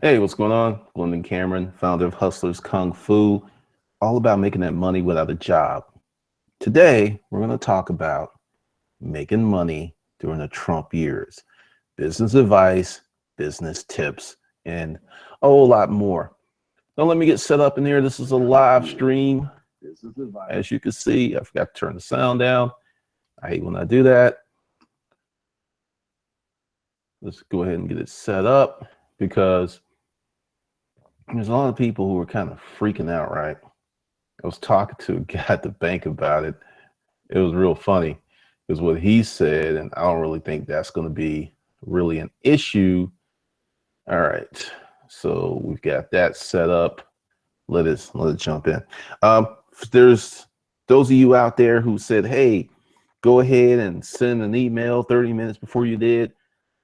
Hey, what's going on? Glendon Cameron, founder of Hustlers Kung Fu, all about making that money without a job. Today, we're going to talk about making money during the Trump years, business advice, business tips, and a whole lot more. Now, let me get set up in here. This is a live stream. As you can see, I forgot to turn the sound down. I hate when I do that. Let's go ahead and get it set up because there's a lot of people who are kind of freaking out, right? I was talking to a guy at the bank about it. It was real funny because what he said, and I don't really think that's going to be really an issue. All right, so we've got that set up. Let it jump in. There's those of you out there who said, "Hey, go ahead and send an email 30 minutes before you did."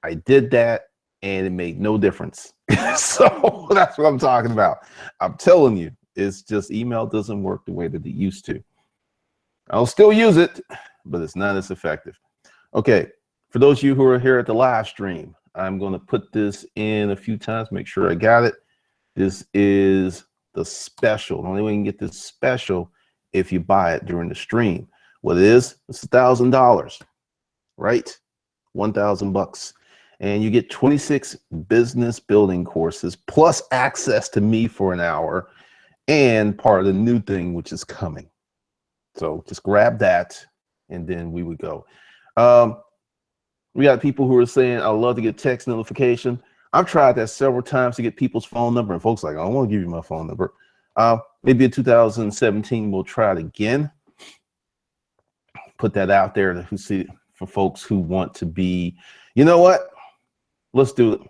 I did that, and it made no difference. So that's what I'm talking about. I'm telling you, it's just email doesn't work the way that it used to. I'll still use it, but it's not as effective. Okay, for those of you who are here at the live stream, I'm going to put this in a few times, make sure I got it. This is the special. The only way you can get this special if you buy it during the stream. What it is, it's $1,000, right? 1,000 bucks. And you get 26 business building courses plus access to me for an hour and part of the new thing, which is coming. So just grab that and then we would go. We got people who are saying, I love to get text notification. I've tried that several times to get people's phone number and folks like, I don't want to give you my phone number. Maybe in 2017, we'll try it again. Put that out there to see for folks who want to be, you know what? Let's do it.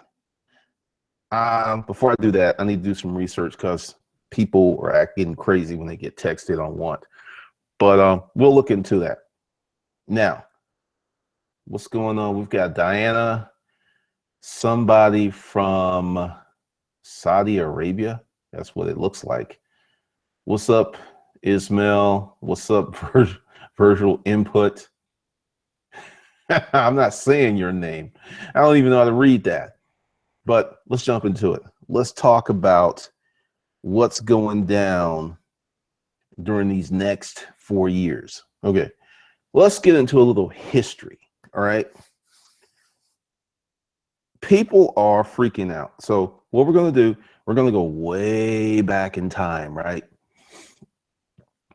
Before I do that, I need to do some research because people are acting crazy when they get texts they don't want. But we'll look into that. Now, what's going on? We've got Diana, somebody from Saudi Arabia. That's what it looks like. What's up, Ismail? What's up, Virtual Input? I'm not saying your name. I don't even know how to read that. But let's jump into it. Let's talk about what's going down during these next 4 years. Okay, let's get into a little history. All right. People are freaking out. So what we're going to do, we're going to go way back in time, right?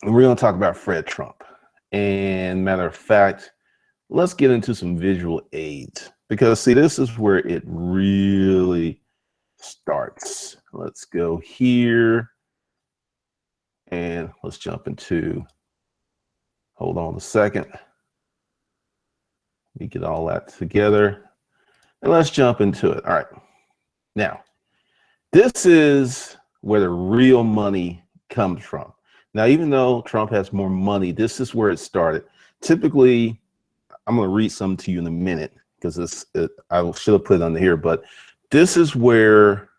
And we're going to talk about Fred Trump. And matter of fact, let's get into some visual aids because see, this is where it really starts. Let's go here and let's jump into, hold on a second. Let me get all that together and let's jump into it. All right. Now, this is where the real money comes from. Now, even though Trump has more money, this is where it started. Typically, I'm going to read some to you in a minute because I should have put it under here, but this is where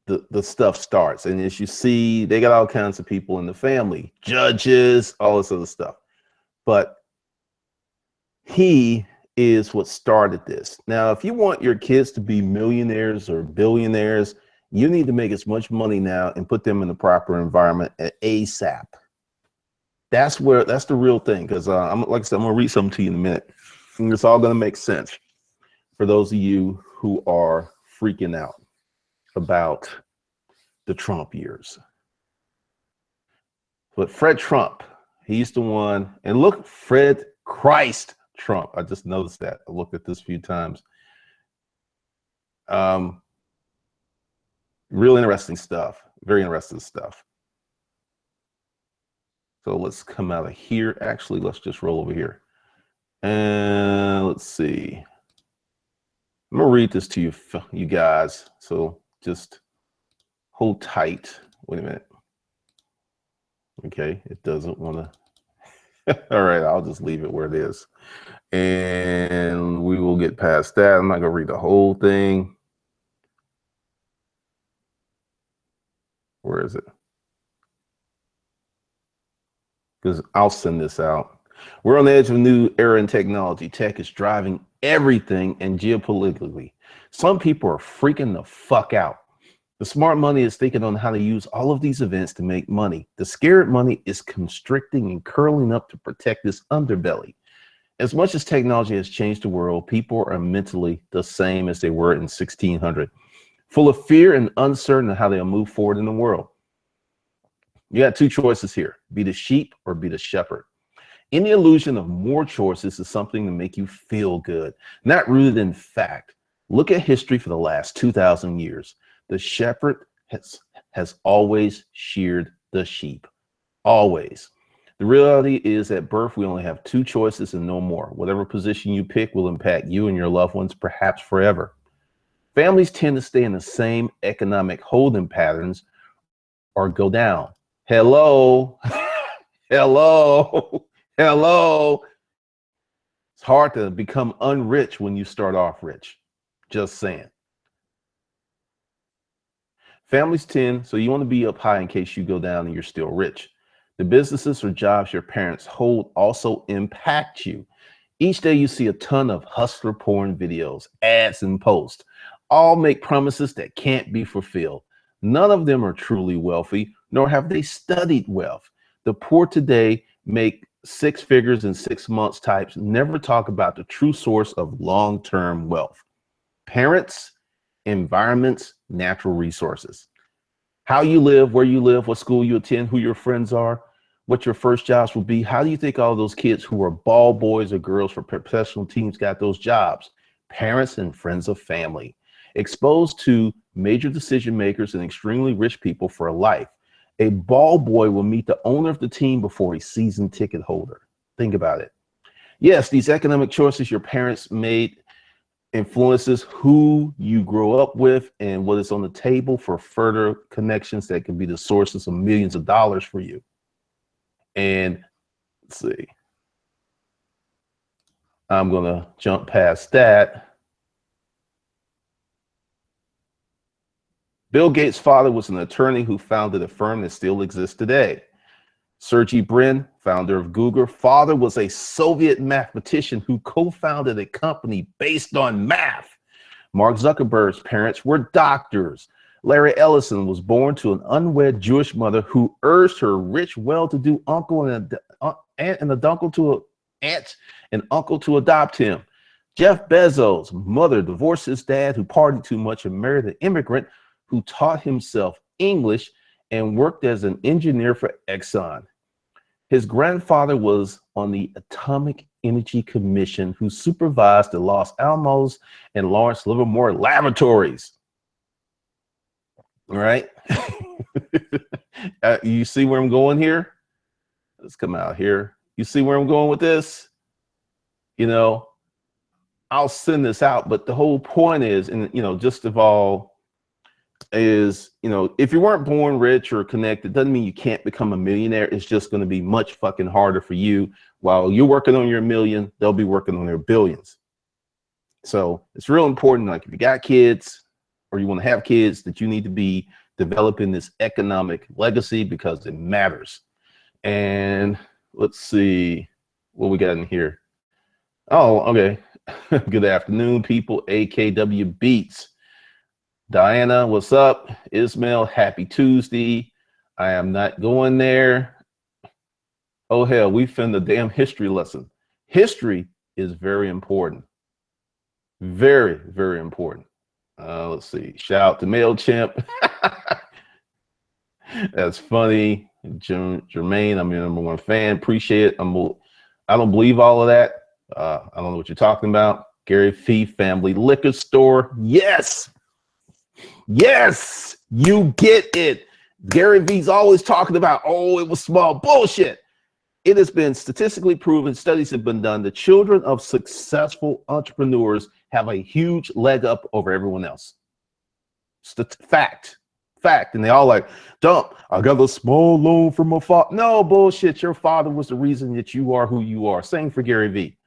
the stuff starts. And as you see, they got all kinds of people in the family, judges, all this other stuff. But he is what started this. Now, if you want your kids to be millionaires or billionaires, you need to make as much money now and put them in the proper environment at ASAP. That's the real thing. Because like I said, I'm gonna read something to you in a minute. And it's all gonna make sense for those of you who are freaking out about the Trump years. But Fred Trump, he's the one, and look, Fred Christ Trump. I just noticed that. I looked at this a few times. Real interesting stuff. Very interesting stuff. So let's come out of here. Actually, let's just roll over here. And let's see. I'm gonna read this to you guys. So just hold tight. Wait a minute. Okay, it doesn't want to. All right, I'll just leave it where it is. And we will get past that. I'm not gonna read the whole thing. Where is it? Because I'll send this out. We're on the edge of a new era in technology. Tech is driving everything, and geopolitically, Some people are freaking the fuck out. The smart money is thinking on how to use all of these events to make money. The scared money is constricting and curling up to protect its underbelly. As much as technology has changed the world, people are mentally the same as they were in 1600, full of fear and uncertain of how they'll move forward in the world. You got two choices here: be the sheep or be the shepherd. Any illusion of more choices is something to make you feel good, not rooted in fact. Look at history for the last 2,000 years. The shepherd has always sheared the sheep, always. The reality is at birth, we only have two choices and no more. Whatever position you pick will impact you and your loved ones, perhaps forever. Families tend to stay in the same economic holding patterns or go down. Hello, hello, hello. It's hard to become unrich when you start off rich. Just saying. Families tend, so you want to be up high in case you go down and you're still rich. The businesses or jobs your parents hold also impact you. Each day you see a ton of hustler porn videos, ads, and posts. All make promises that can't be fulfilled. None of them are truly wealthy, nor have they studied wealth. The poor today make six figures in 6 months types never talk about the true source of long-term wealth: parents, environments, natural resources. How you live, where you live, what school you attend, who your friends are, what your first jobs will be. How do you think all those kids who are ball boys or girls for professional teams got those jobs? Parents and friends of family. Exposed to major decision makers and extremely rich people for life. A ball boy will meet the owner of the team before a season ticket holder. Think about it. Yes, these economic choices your parents made influences who you grow up with and what is on the table for further connections that can be the sources of millions of dollars for you. And let's see, I'm gonna jump past that. Bill Gates' father was an attorney who founded a firm that still exists today. Sergey Brin, founder of Google, father was a Soviet mathematician who co-founded a company based on math. Mark Zuckerberg's parents were doctors. Larry Ellison was born to an unwed Jewish mother who urged her rich, well-to-do uncle and aunt and uncle to adopt him. Jeff Bezos' mother divorced his dad, who partied too much, and married an immigrant who taught himself English and worked as an engineer for Exxon. His grandfather was on the Atomic Energy Commission, who supervised the Los Alamos and Lawrence Livermore laboratories. All right. You see where I'm going here? Let's come out here. You see where I'm going with this? You know, I'll send this out, but the whole point is, and just of all, is, if you weren't born rich or connected, doesn't mean you can't become a millionaire. It's just going to be much fucking harder for you. While you're working on your million, they'll be working on their billions. So it's real important, like if you got kids or you want to have kids, that you need to be developing this economic legacy because it matters. And let's see what we got in here. Oh, okay. Good afternoon, people. AKW Beats. Diana, what's up? Ismail, happy Tuesday. I am not going there. Oh, hell, we finna the damn history lesson. History is very important. Very, very important. Let's see. Shout out to MailChimp. That's funny. Jermaine, I'm your #1 fan. Appreciate it. I don't believe all of that. I don't know what you're talking about. Gary Fee Family Liquor Store. Yes. Yes, you get it. Gary Vee's always talking about, oh, it was small. Bullshit. It has been statistically proven, studies have been done, the children of successful entrepreneurs have a huge leg up over everyone else. Fact. And they all like, dump, I got a small loan from my father. No, bullshit. Your father was the reason that you are who you are. Same for Gary Vee.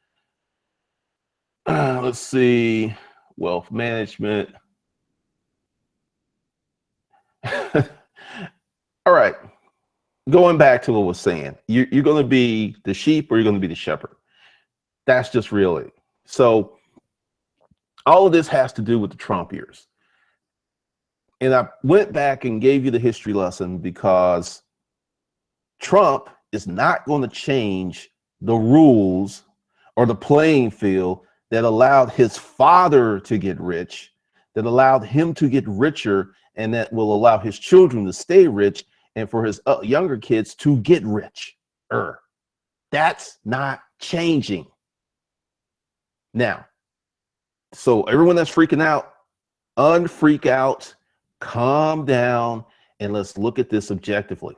Let's see. Wealth management. All right, going back to what I was saying, you're going to be the sheep or you're going to be the shepherd. That's just really. So All of this has to do with the Trump years. And I went back and gave you the history lesson because Trump is not going to change the rules or the playing field that allowed his father to get rich, that allowed him to get richer, and that will allow his children to stay rich and for his younger kids to get rich. That's not changing. Now, so everyone that's freaking out, unfreak out, calm down, and let's look at this objectively.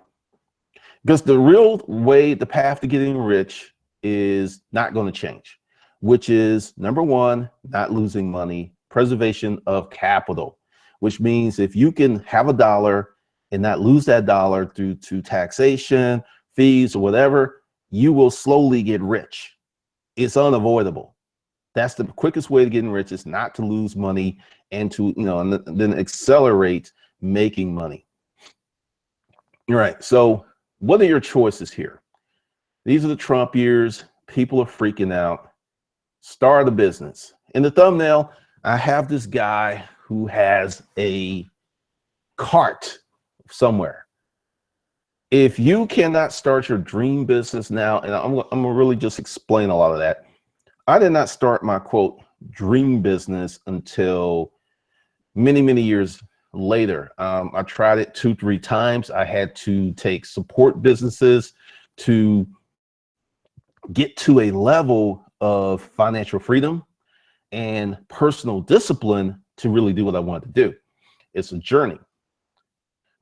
Because the real way, the path to getting rich is not going to change, which is number one, not losing money, preservation of capital, which means if you can have a dollar and not lose that dollar due to taxation, fees, or whatever, you will slowly get rich. It's unavoidable. That's the quickest way to getting rich, is not to lose money and to, and then accelerate making money. All right. So what are your choices here? These are the Trump years. People are freaking out. Start a business. In the thumbnail, I have this guy who has a cart somewhere. If you cannot start your dream business now, and I'm gonna really just explain a lot of that. I did not start my quote dream business until many, many years later. I tried it 2-3 times. I had to take support businesses to get to a level of financial freedom and personal discipline to really do what I wanted to do. It's a journey.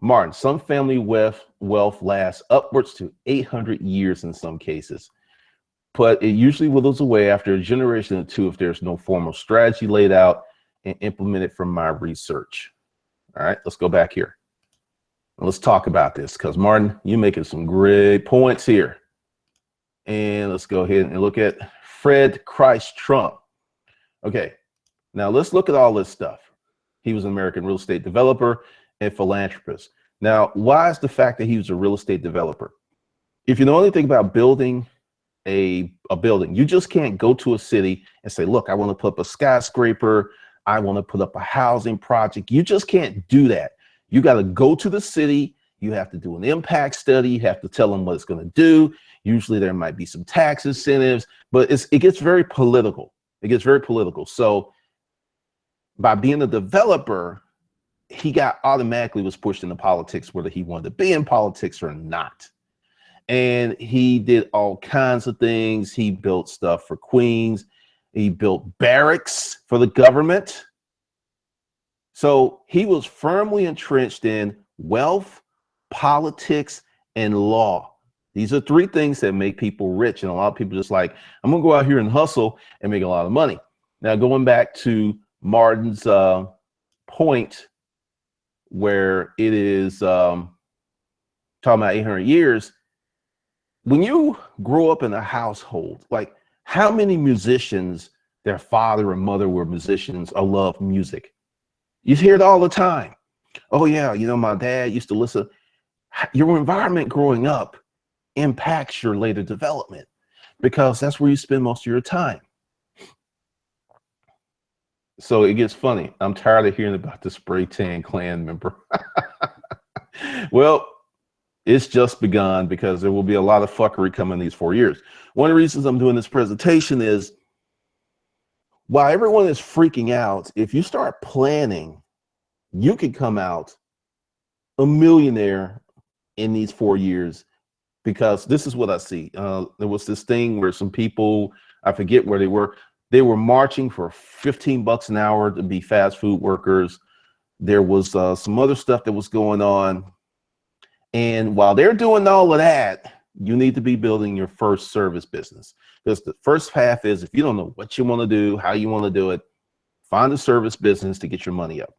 Martin, some family wealth lasts upwards to 800 years in some cases, but it usually withers away after a generation or two if there's no formal strategy laid out and implemented from my research. All right, let's go back here. Let's talk about this because Martin, you're making some great points here. And let's go ahead and look at Fred Christ Trump. Okay, now let's look at all this stuff. He was an American real estate developer and philanthropist. Now, why is the fact that he was a real estate developer? If you know anything about building a building, you just can't go to a city and say, look, I want to put up a skyscraper. I want to put up a housing project. You just can't do that. You got to go to the city. You have to do an impact study. You have to tell them what it's going to do. Usually there might be some tax incentives, but it gets very political. It gets very political. So by being a developer, he automatically was pushed into politics, whether he wanted to be in politics or not. And he did all kinds of things. He built stuff for Queens. He built barracks for the government. So he was firmly entrenched in wealth, politics, and law. These are three things that make people rich. And a lot of people just like, I'm going to go out here and hustle and make a lot of money. Now, going back to Martin's point, where it is talking about 800 years, when you grow up in a household, like how many musicians, their father and mother were musicians or loved music? You hear it all the time. Oh yeah, my dad used to listen. Your environment growing up impacts your later development because that's where you spend most of your time. So it gets funny. I'm tired of hearing about the spray tan Klan member. Well, it's just begun because there will be a lot of fuckery coming these 4 years. One of the reasons I'm doing this presentation is while everyone is freaking out, if you start planning, you can come out a millionaire in these 4 years, because this is what I see. There was this thing where some people, I forget where they were marching for $15 an hour to be fast food workers. There was some other stuff that was going on. And while they're doing all of that, you need to be building your first service business. Because the first path is, if you don't know what you want to do, how you want to do it, find a service business to get your money up.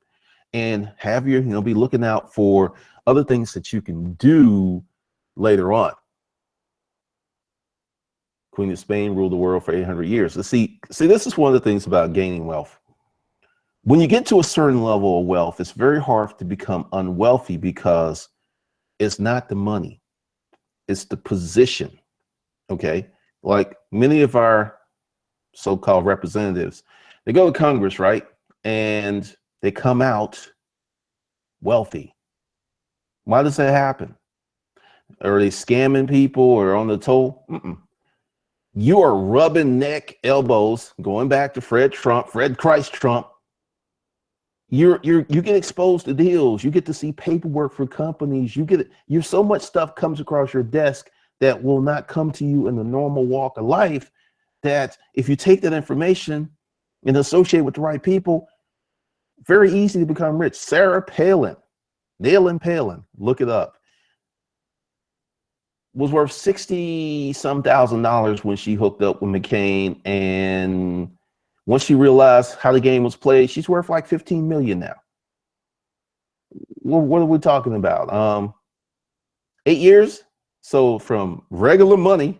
And have your, be looking out for other things that you can do later on. Queen of Spain ruled the world for 800 years. Let's see, this is one of the things about gaining wealth. When you get to a certain level of wealth, it's very hard to become unwealthy because it's not the money, it's the position. Okay, like many of our so-called representatives, They go to Congress, right? And they come out wealthy. Why does that happen? Are they scamming people or on the toll? You are rubbing neck, elbows, going back to Fred Christ Trump. You get exposed to deals. You get to see paperwork for companies. You so much stuff comes across your desk that will not come to you in the normal walk of life, that if you take that information and associate with the right people, very easy to become rich. Sarah Palin, Nayland Palin, look it up, was worth $60-some thousand when she hooked up with McCain. And once she realized how the game was played, she's worth like 15 million now. What are we talking about? 8 years. So from regular money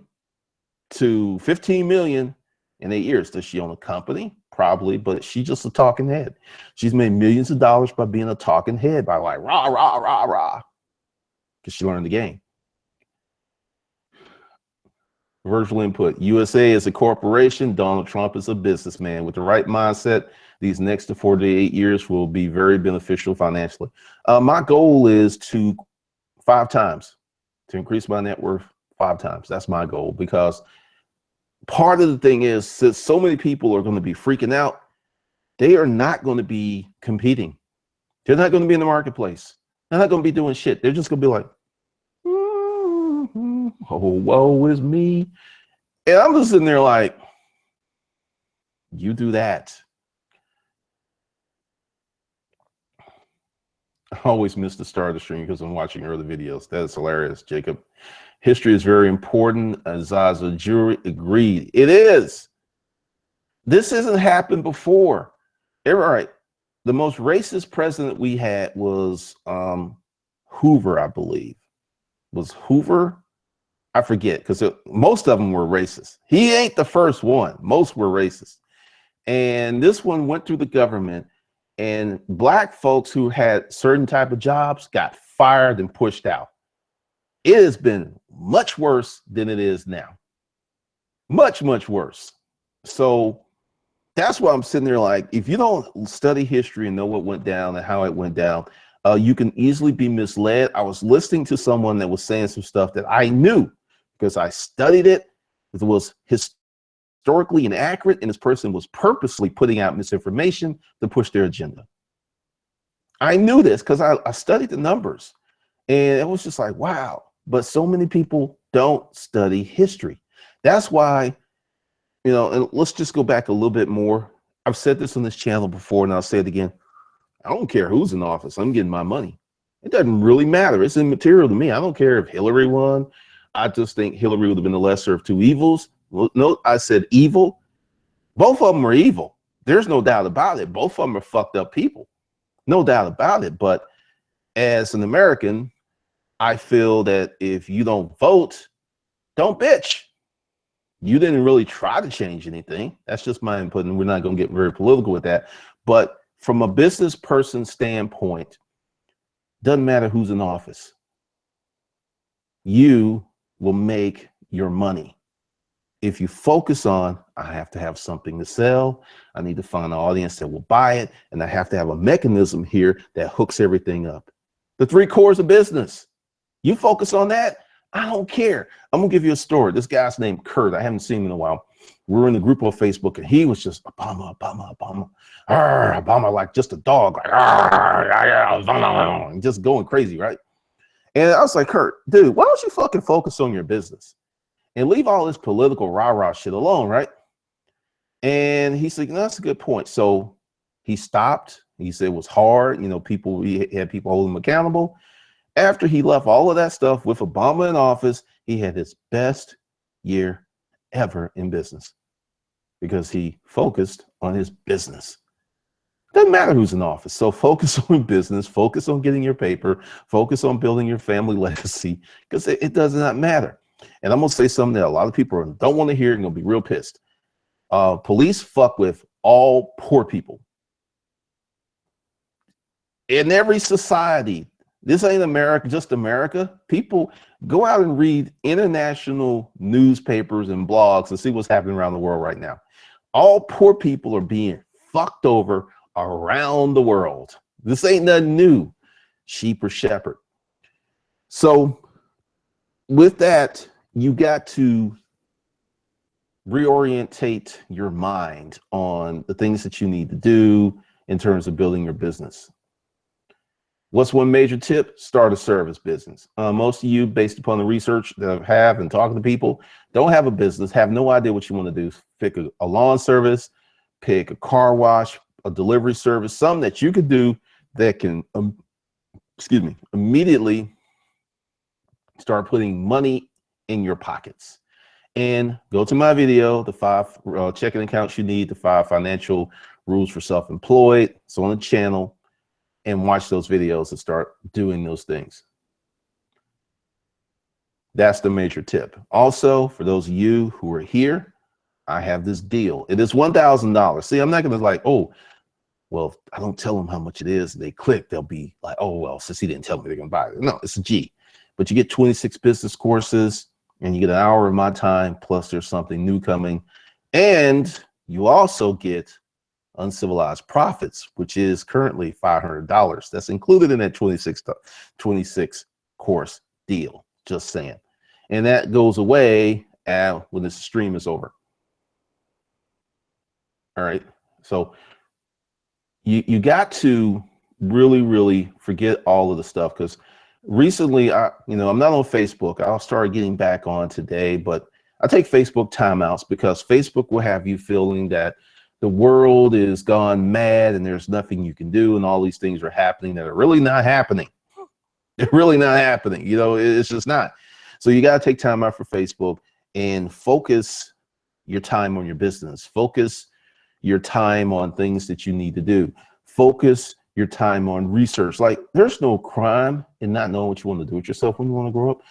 to 15 million in 8 years. Does she own a company? Probably, but she's just a talking head. She's made millions of dollars by being a talking head, by like rah, rah, rah, rah, because she learned the game. Virtual input. USA is a corporation. Donald Trump is a businessman. With the right mindset, these next to 4 to 8 years will be very beneficial financially. My goal is to 5 times, to increase my net worth 5 times. That's my goal, because part of the thing is, since so many people are going to be freaking out, they are not going to be competing. They're not going to be in the marketplace. They're not going to be doing shit. They're just going to be like, oh, woe is me. And I'm just sitting there like, you do that. I always miss the start of the stream because I'm watching early videos. That is hilarious, Jacob. History is very important. Zaza Jury agreed. It is. This hasn't happened before. All right. The most racist president we had was Hoover, I believe. Was Hoover? I forget, because most of them were racist. He ain't the first one. Most were racist. And this one went through the government, and black folks who had certain type of jobs got fired and pushed out. It has been much worse than it is now. Much, much worse. So that's why I'm sitting there like, if you don't study history and know what went down and how it went down, you can easily be misled. I was listening to someone that was saying some stuff that I knew because I studied it. It was historically inaccurate, and this person was purposely putting out misinformation to push their agenda. I knew this because I studied the numbers, and it was just like, wow. But so many people don't study history. That's why, you know, and let's just go back a little bit more. I've said this on this channel before, and I'll say it again. I don't care who's in office. I'm getting my money. It doesn't really matter. It's immaterial to me. I don't care if Hillary won. I just think Hillary would have been the lesser of two evils. Well, no, I said evil. Both of them are evil. There's no doubt about it. Both of them are fucked up people. No doubt about it. But as an American, I feel that if you don't vote, don't bitch. You didn't really try to change anything. That's just my input, and we're not going to get very political with that. But from a business person standpoint, doesn't matter who's in office. You will make your money. If you focus on, I have to have something to sell, I need to find an audience that will buy it, and I have to have a mechanism here that hooks everything up. The 3 cores of business. You focus on that, I don't care. I'm gonna give you a story. This guy's named Kurt. I haven't seen him in a while. We were in the group on Facebook, and he was just Obama, Obama, like just a dog, like just going crazy, right? And I was like, Kurt, dude, why don't you fucking focus on your business and leave all this political rah-rah shit alone, right? And he's like, no, that's a good point. So he stopped. He said it was hard. You know, he had people holding him accountable. After he left all of that stuff with Obama in office, he had his best year ever in business because he focused on his business. Doesn't matter who's in office. So focus on business, focus on getting your paper, focus on building your family legacy, because it does not matter. And I'm going to say something that a lot of people don't want to hear and going to be real pissed. Police fuck with all poor people. In every society, this ain't America, just America. People go out and read international newspapers and blogs and see what's happening around the world right now. All poor people are being fucked over around the world. This ain't nothing new, sheep or shepherd. So with that, you got to reorientate your mind on the things that you need to do in terms of building your business. What's one major tip? Start a service business. Most of you, based upon the research that I have and talking to people, don't have a business, have no idea what you want to do. Pick a lawn service, pick a car wash, a delivery service, something that you could do that can, immediately start putting money in your pockets. And go to my video, the 5 checking accounts you need, the 5 financial rules for self-employed. It's on the channel, and watch those videos and start doing those things. That's the major tip. Also, for those of you who are here, I have this deal. It is $1,000. See, I'm not going to like, oh, well, if I don't tell them how much it is, they click, they'll be like, oh, well, since he didn't tell me, they're going to buy it. No, it's a G. But you get 26 business courses, and you get an hour of my time, plus there's something new coming. And you also get Uncivilized Profits, which is currently $500. That's included in that 26 course deal, just saying. And that goes away when this stream is over. All right. So you got to really forget all of the stuff, because recently, I'm not on Facebook. I'll start getting back on today, but I take Facebook timeouts because Facebook will have you feeling that the world is gone mad and there's nothing you can do, and all these things are happening that are really not happening. They're really not happening. It's just not. So you got to take time out for Facebook and focus your time on your business. Focus your time on things that you need to do. Focus your time on research. Like, there's no crime in not knowing what you want to do with yourself when you want to grow up.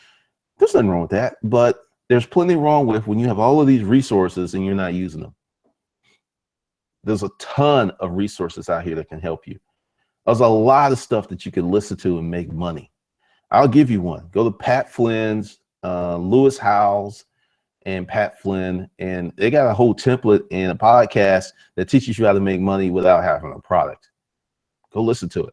There's nothing wrong with that, but there's plenty wrong with when you have all of these resources and you're not using them. There's a ton of resources out here that can help you. There's a lot of stuff that you can listen to and make money. I'll give you one. Go to Pat Flynn's, Lewis Howes, and Pat Flynn, and they got a whole template and a podcast that teaches you how to make money without having a product. Go listen to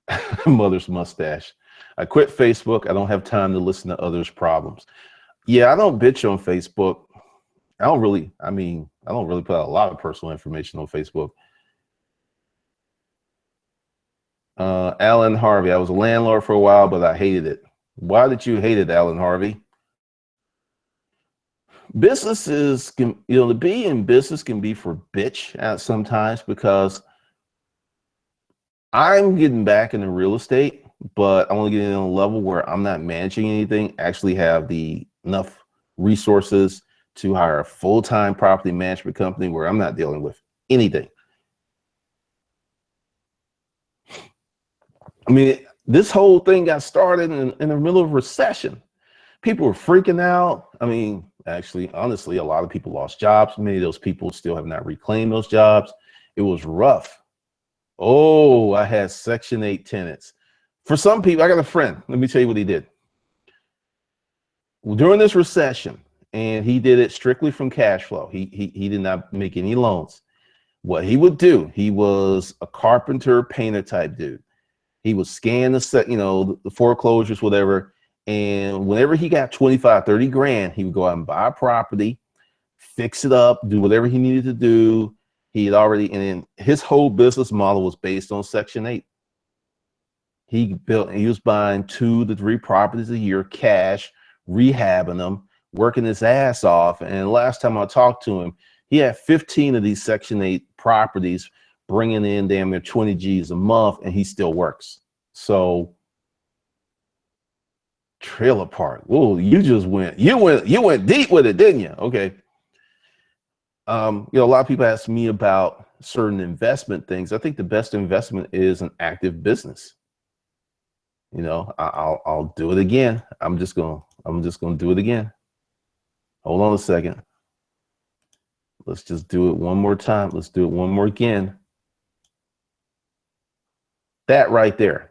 it. Mother's mustache. I quit Facebook. I don't have time to listen to others' problems. Yeah, I don't bitch on Facebook. I don't really put out a lot of personal information on Facebook. Alan Harvey, I was a landlord for a while, but I hated it. Why did you hate it, Alan Harvey? Businesses can, to be in business can be for bitch at sometimes, because I'm getting back into real estate, but I want to get in on a level where I'm not managing anything, actually have enough resources to hire a full-time property management company where I'm not dealing with anything. I mean, this whole thing got started in the middle of recession. People were freaking out. I mean, actually, honestly, a lot of people lost jobs. Many of those people still have not reclaimed those jobs. It was rough. Oh, I had Section 8 tenants. For some people, I got a friend. Let me tell you what he did. During this recession, and he did it strictly from cash flow. He did not make any loans. What he would do, he was a carpenter, painter type dude. He would scan the foreclosures, whatever. And whenever he got 25, 30 grand, he would go out and buy a property, fix it up, do whatever he needed to do. He and his whole business model was based on Section 8. He was buying 2 to 3 properties a year, cash, rehabbing them, working his ass off. And last time I talked to him, he had 15 of these Section 8 properties, bringing in damn near 20 G's a month, and he still works. So trailer park. Whoa, you went deep with it, didn't you? Okay. A lot of people ask me about certain investment things. I think the best investment is an active business. I'll do it again. I'm just gonna do it again. Hold on a second. Let's just do it one more time. Let's do it one more again. That right there.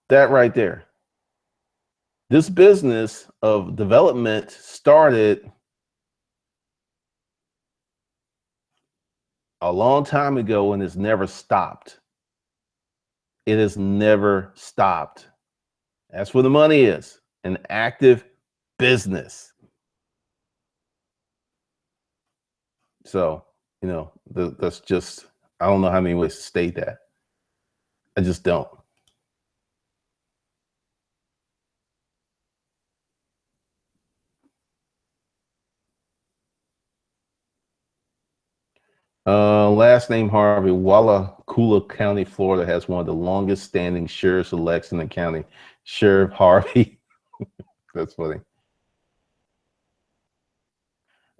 That right there. This business of development started a long time ago, and it's never stopped. It has never stopped. That's where the money is, an active business. So, that's just, I don't know how many ways to state that. I just don't. Last name Harvey, Wallacoola County, Florida has one of the longest standing sheriff's elects in the county. Sheriff Harvey. That's funny.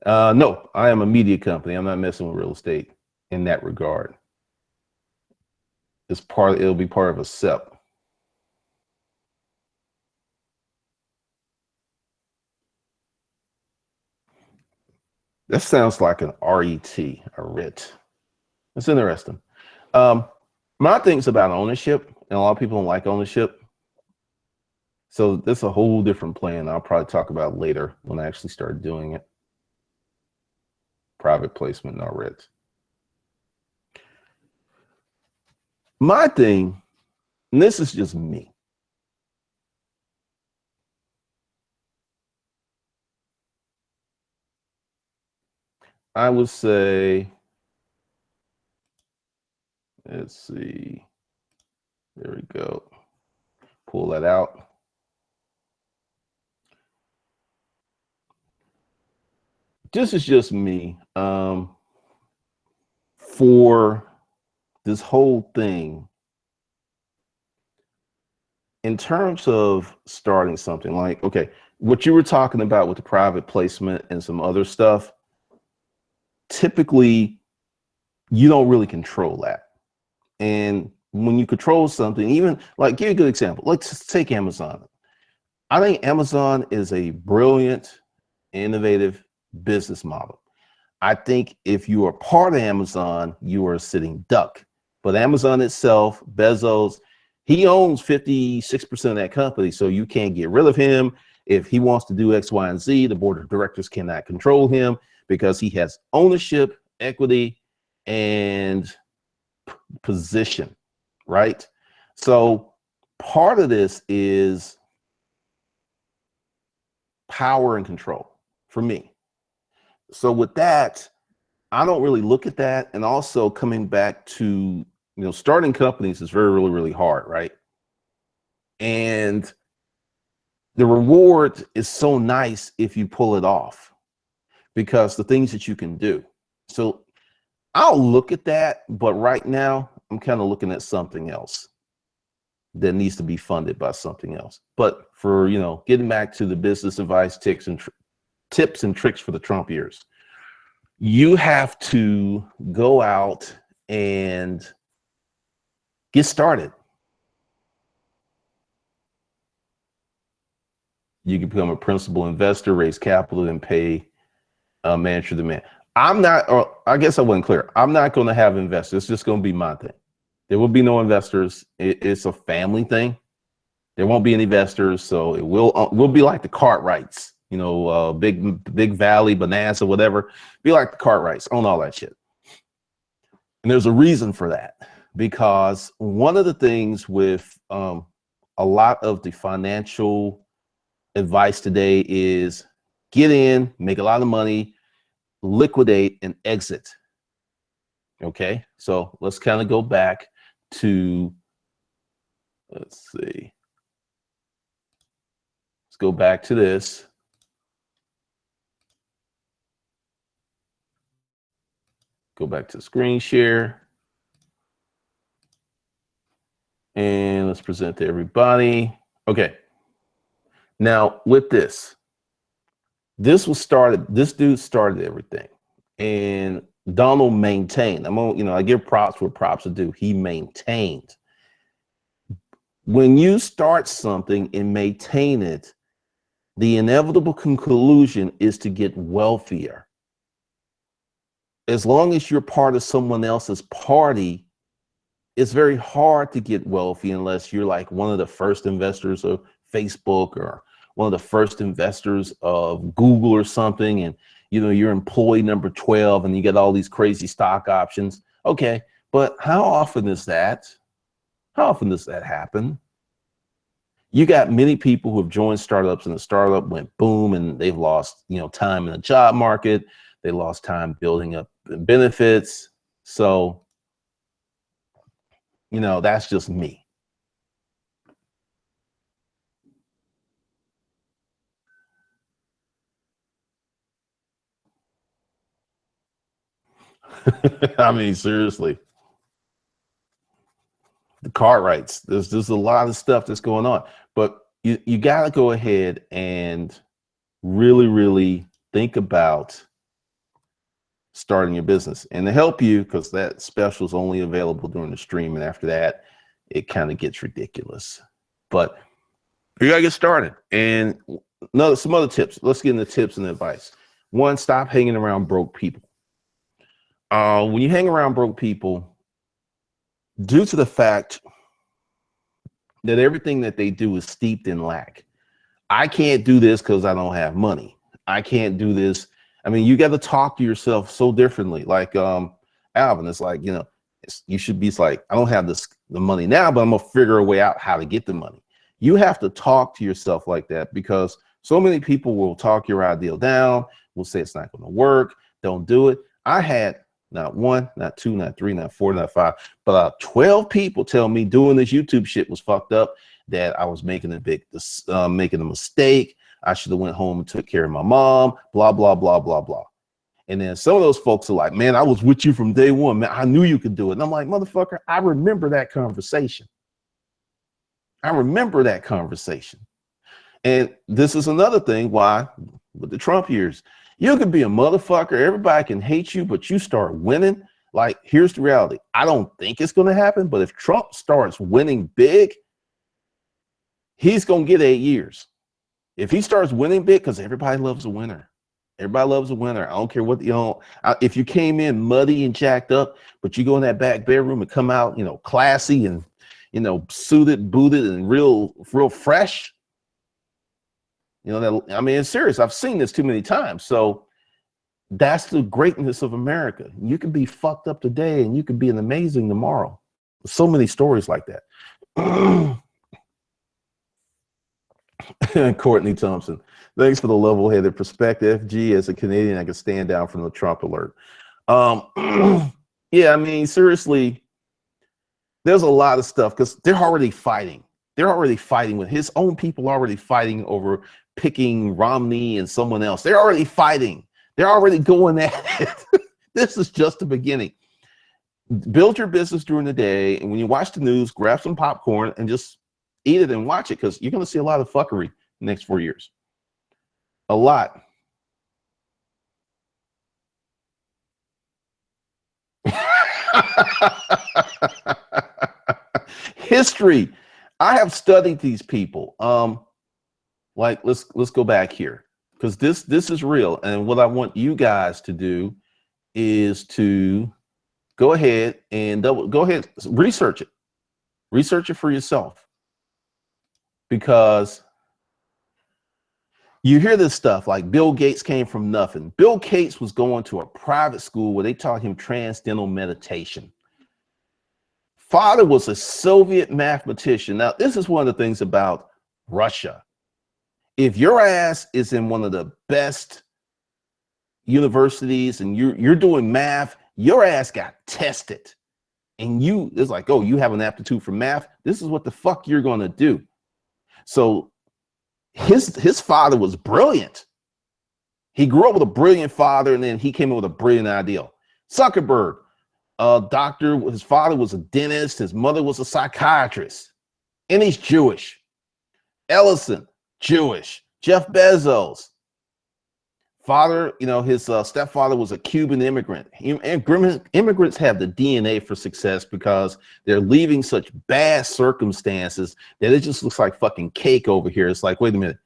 No, I am a media company. I'm not messing with real estate in that regard. It'll be part of a SEP. That sounds like an RET, a RIT. It's interesting. My thing's about ownership, and a lot of people don't like ownership. So that's a whole different plan I'll probably talk about later when I actually start doing it. Private placement, not RIT. My thing, and this is just me. I would say, let's see, there we go. Pull that out. This is just me. For this whole thing, in terms of starting something, like, okay, what you were talking about with the private placement and some other stuff, typically you don't really control that. And when you control something, even like, give you a good example, let's take Amazon. I think Amazon is a brilliant, innovative business model. I think if you are part of Amazon, you are a sitting duck. But Amazon itself, Bezos, he owns 56% of that company, so you can't get rid of him. If he wants to do X, Y, and Z, the board of directors cannot control him because he has ownership, equity, and position, right? So part of this is power and control for me. So with that, I don't really look at that. And also coming back to, starting companies is really, really hard, right? And the reward is so nice if you pull it off because the things that you can do. So I'll look at that, but right now I'm kind of looking at something else that needs to be funded by something else. But for, getting back to the business advice, tips and tricks for the Trump years, you have to go out and get started. You can become a principal investor, raise capital, and pay manager demand. I'm not, or I guess I wasn't clear. I'm not going to have investors. It's just going to be my thing. There will be no investors. It's a family thing. There won't be any investors, so it will be like the Cartwrights, Big Valley, Bonanza, whatever. Be like the Cartwrights, own all that shit. And there's a reason for that, because one of the things with a lot of the financial advice today is get in, make a lot of money, liquidate, and exit. Okay, so let's kind of go back to, let's see. Let's go back to this. Go back to screen share. And let's present to everybody. Okay. Now with this dude started everything. And Donald maintained. I give props where props are due. He maintained. When you start something and maintain it, the inevitable conclusion is to get wealthier. As long as you're part of someone else's party, it's very hard to get wealthy unless you're like one of the first investors of Facebook or one of the first investors of Google or something. And you know, you're employee number 12 and you get all these crazy stock options. Okay, but how often is that? How often does that happen? You got many people who have joined startups and the startup went boom and they've lost, you know, time in the job market. They lost time building up benefits. So, you know, that's just me. I mean, seriously, the car rights, there's a lot of stuff that's going on, but you got to go ahead and really think about starting your business. And to help you, because that special is only available during the stream, and after that it kind of gets ridiculous, but you gotta get started. And some other tips. Let's get into tips and advice. One, stop hanging around broke people. When you hang around broke people, due to the fact that everything that they do is steeped in lack. I can't do this because I don't have money. I can't do this. I mean, you got to talk to yourself so differently. Like Alvin, it's like, you know, you should be like, I don't have the money now, but I'm gonna figure a way out how to get the money. You have to talk to yourself like that, because so many people will talk your ideal down, will say it's not going to work, don't do it. I had not one, not two, not three, not four, not five, but 12 people tell me doing this YouTube shit was fucked up, that I was making making a mistake. I should have went home and took care of my mom, blah, blah, blah, blah, blah. And then some of those folks are like, man, I was with you from day one, man. I knew you could do it. And I'm like, motherfucker, I remember that conversation. I remember that conversation. And this is another thing why with the Trump years, you can be a motherfucker, everybody can hate you, but you start winning. Like, here's the reality. I don't think it's going to happen, but if Trump starts winning big, he's going to get 8 years. If he starts winning big, because everybody loves a winner. Everybody loves a winner. I don't care what, you know, if you came in muddy and jacked up, but you go in that back bedroom and come out, you know, classy and, you know, suited, booted, and real fresh. You know, that, I mean, it's serious. I've seen this too many times. So that's the greatness of America. You can be fucked up today and you can be an amazing tomorrow. So many stories like that. Courtney Thompson, thanks for the level-headed perspective. Gee, as a Canadian, I can stand down from the Trump alert. Yeah, I mean, seriously, there's a lot of stuff because they're already fighting. They're already fighting with his own people, already fighting over picking Romney and someone else. They're already fighting. They're already going at it. This is just the beginning. Build your business during the day, and when you watch the news, grab some popcorn and just eat it and watch it, because you're going to see a lot of fuckery in the next 4 years. A lot. History. I have studied these people. Like, let's go back here, because this is real. And what I want you guys to do is to go ahead and research it. Research it for yourself. Because you hear this stuff like Bill Gates came from nothing. Bill Gates was going to a private school where they taught him transcendental meditation. Father was a Soviet mathematician. Now, this is one of the things about Russia. If your ass is in one of the best universities and you're doing math, your ass got tested. And it's like, oh, you have an aptitude for math. This is what the fuck you're going to do. So his father was brilliant. He grew up with a brilliant father, and then he came up with a brilliant idea. Zuckerberg, doctor, his father was a dentist, his mother was a psychiatrist, and he's Jewish. Ellison, Jewish. Jeff Bezos, father, you know, his stepfather was a Cuban immigrant. Immigrants have the DNA for success because they're leaving such bad circumstances that it just looks like fucking cake over here. It's like, wait a minute,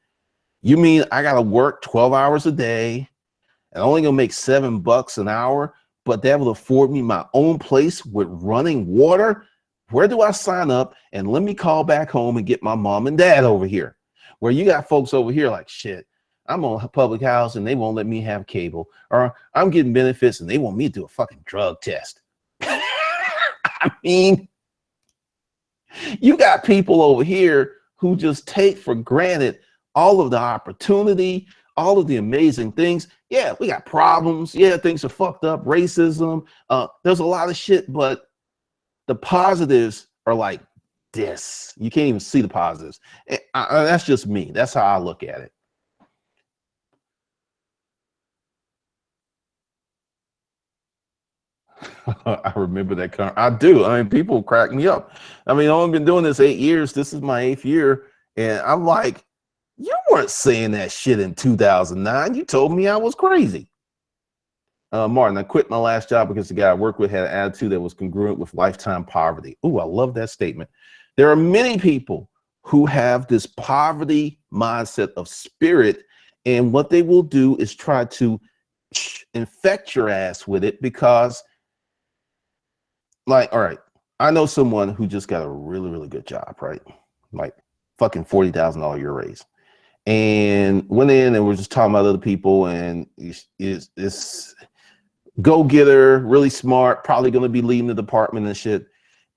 you mean I gotta work 12 hours a day and only gonna make $7 an hour, but that will afford me my own place with running water? Where do I sign up? And let me call back home and get my mom and dad over here. Where you got folks over here like, shit, I'm on public housing, they won't let me have cable, or I'm getting benefits and they want me to do a fucking drug test. I mean, you got people over here who just take for granted all of the opportunity, all of the amazing things. Yeah, we got problems. Yeah, things are fucked up, racism. There's a lot of shit, but the positives are like this. You can't even see the positives. That's just me. That's how I look at it. I remember that. I do. I mean, people crack me up. I mean, I've only been doing this 8 years. This is my 8th year. And I'm like, you weren't saying that shit in 2009. You told me I was crazy. Martin, I quit my last job because the guy I worked with had an attitude that was congruent with lifetime poverty. Ooh, I love that statement. There are many people who have this poverty mindset of spirit, and what they will do is try to infect your ass with it because, like, all right, I know someone who just got a really, really good job, right? Like fucking $40,000 a year raise. And went in and we're just talking about other people, and it's go-getter, really smart, probably going to be leading the department and shit.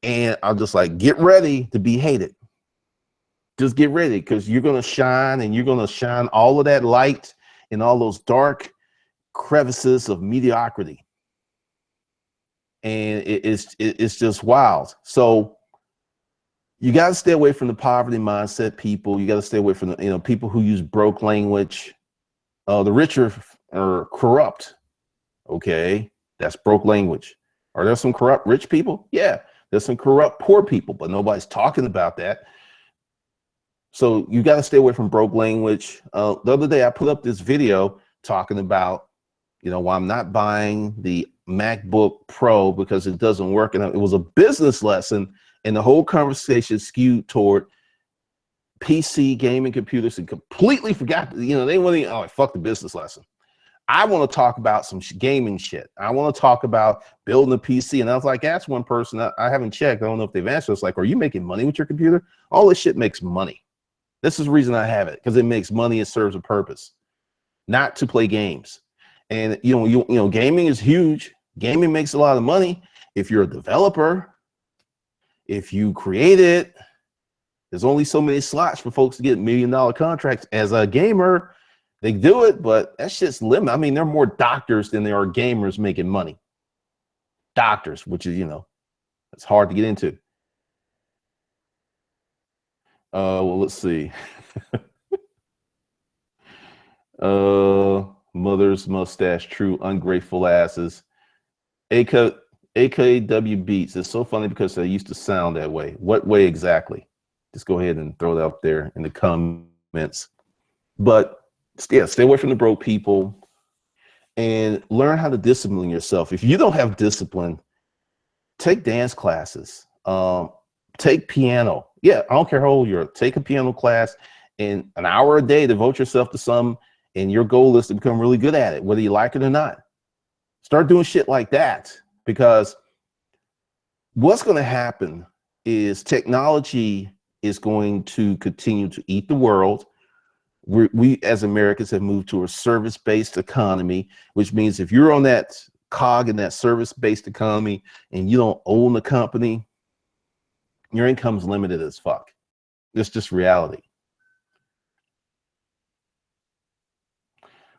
And I'm just like, get ready to be hated. Just get ready, because you're going to shine, and you're going to shine all of that light in all those dark crevices of mediocrity. And it's just wild. So you got to stay away from the poverty mindset people. You got to stay away from the people who use broke language. The rich are corrupt. Okay, that's broke language. Are there some corrupt rich people? Yeah, there's some corrupt poor people, but nobody's talking about that. So you got to stay away from broke language. The other day I put up this video talking about, why I'm not buying the MacBook Pro because it doesn't work. And it was a business lesson, and the whole conversation skewed toward PC gaming computers, and completely forgot, they want to, fuck the business lesson. I want to talk about some gaming shit. I want to talk about building a PC. And I was like, that's one person I haven't checked. I don't know if they've answered. It's like, are you making money with your computer? All this shit makes money. This is the reason I have it, because it makes money. It serves a purpose, not to play games. And gaming is huge. Gaming makes a lot of money. If you're a developer, if you create it, there's only so many slots for folks to get $1 million contracts. As a gamer, they do it, but that shit's limited. I mean, there are more doctors than there are gamers making money. Doctors, which is, it's hard to get into. Well, let's see. Mother's mustache, true ungrateful asses. AKW beats. It's so funny because they used to sound that way. What way exactly? Just go ahead and throw it out there in the comments. But yeah, stay away from the broke people and learn how to discipline yourself. If you don't have discipline, take dance classes, take piano. Yeah, I don't care how old you are. Take a piano class, and an hour a day, devote yourself to some, and your goal is to become really good at it, whether you like it or not. Start doing shit like that, because what's going to happen is technology is going to continue to eat the world. We as Americans have moved to a service-based economy, which means if you're on that cog in that service-based economy and you don't own the company, your income's limited as fuck. It's just reality.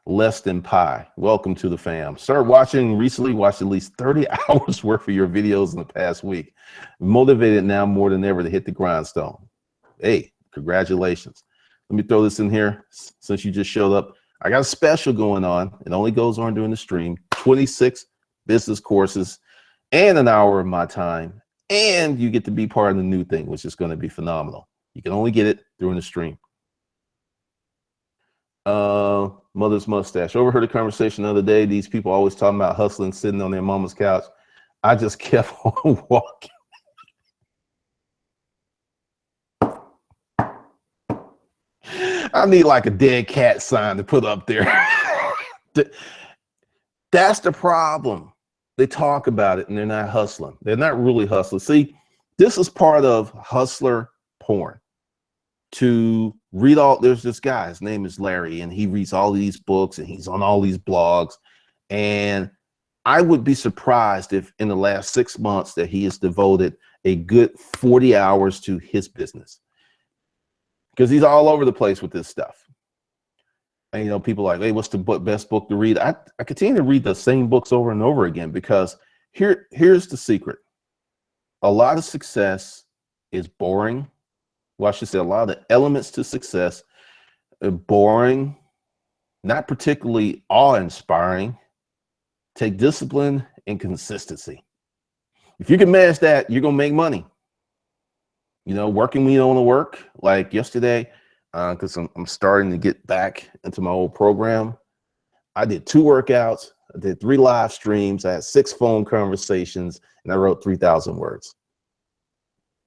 Less than pi. Welcome to the fam. Started watching recently, watched at least 30 hours worth of your videos in the past week. Motivated now more than ever to hit the grindstone. Hey, congratulations. Let me throw this in here since you just showed up. I got a special going on. It only goes on during the stream. 26 business courses and an hour of my time. And you get to be part of the new thing, which is going to be phenomenal. You can only get it during the stream. Mother's mustache. Overheard a conversation the other day. These people always talking about hustling, sitting on their mama's couch. I just kept on walking. I need like a dead cat sign to put up there. That's the problem. They talk about it and they're not hustling. They're not really hustling. See, this is part of hustler porn. To Read all, there's this guy, his name is Larry, and he reads all these books and he's on all these blogs. And I would be surprised if in the last 6 months that he has devoted a good 40 hours to his business, because he's all over the place with this stuff. And, you know, people are like, hey, what's the best book to read? I continue to read the same books over and over again, because here's the secret. A lot of success is boring. Well, I should say a lot of the elements to success are boring, not particularly awe-inspiring. Take discipline and consistency. If you can manage that, you're going to make money. You know, working when you don't want to work. Like yesterday, because I'm starting to get back into my old program. I did 2 workouts. I did 3 live streams. I had 6 phone conversations, and I wrote 3,000 words.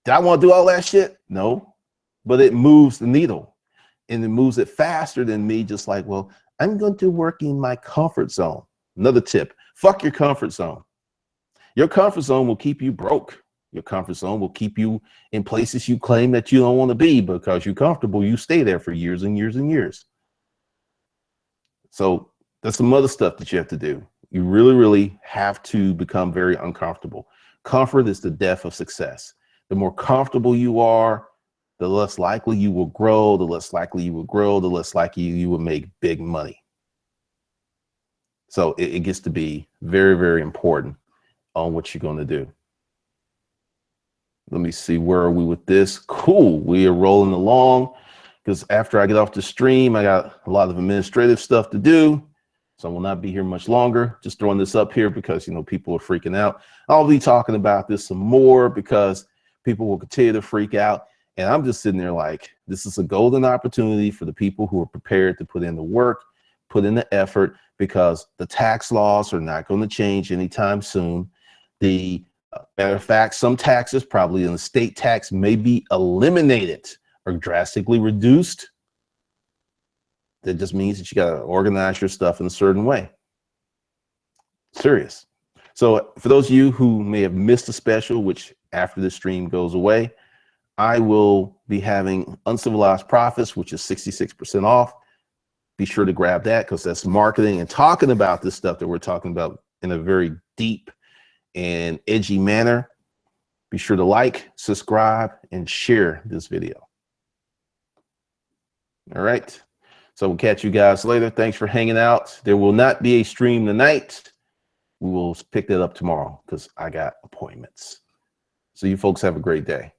Did I want to do all that shit? No. But it moves the needle, and it moves it faster than me just like, well, I'm going to work in my comfort zone. Another tip, fuck your comfort zone. Your comfort zone will keep you broke. Your comfort zone will keep you in places you claim that you don't want to be, because you're comfortable. You stay there for years and years and years. So there's some other stuff that you have to do. You really, really have to become very uncomfortable. Comfort is the death of success. The more comfortable you are, the less likely you will grow, the less likely you will grow, the less likely you will make big money. So it gets to be very, very important on what you're going to do. Let me see, where are we with this? Cool, we are rolling along, because after I get off the stream, I got a lot of administrative stuff to do. So I will not be here much longer. Just throwing this up here because, you know, people are freaking out. I'll be talking about this some more because people will continue to freak out. And I'm just sitting there like, this is a golden opportunity for the people who are prepared to put in the work, put in the effort, because the tax laws are not going to change anytime soon. The matter of fact, some taxes, probably in the state tax, may be eliminated or drastically reduced. That just means that you got to organize your stuff in a certain way. Serious. So for those of you who may have missed the special, which after the stream goes away, I will be having Uncivilized Profits, which is 66% off. Be sure to grab that, because that's marketing and talking about this stuff that we're talking about in a very deep and edgy manner. Be sure to like, subscribe, and share this video. All right. So we'll catch you guys later. Thanks for hanging out. There will not be a stream tonight. We will pick that up tomorrow because I got appointments. So you folks have a great day.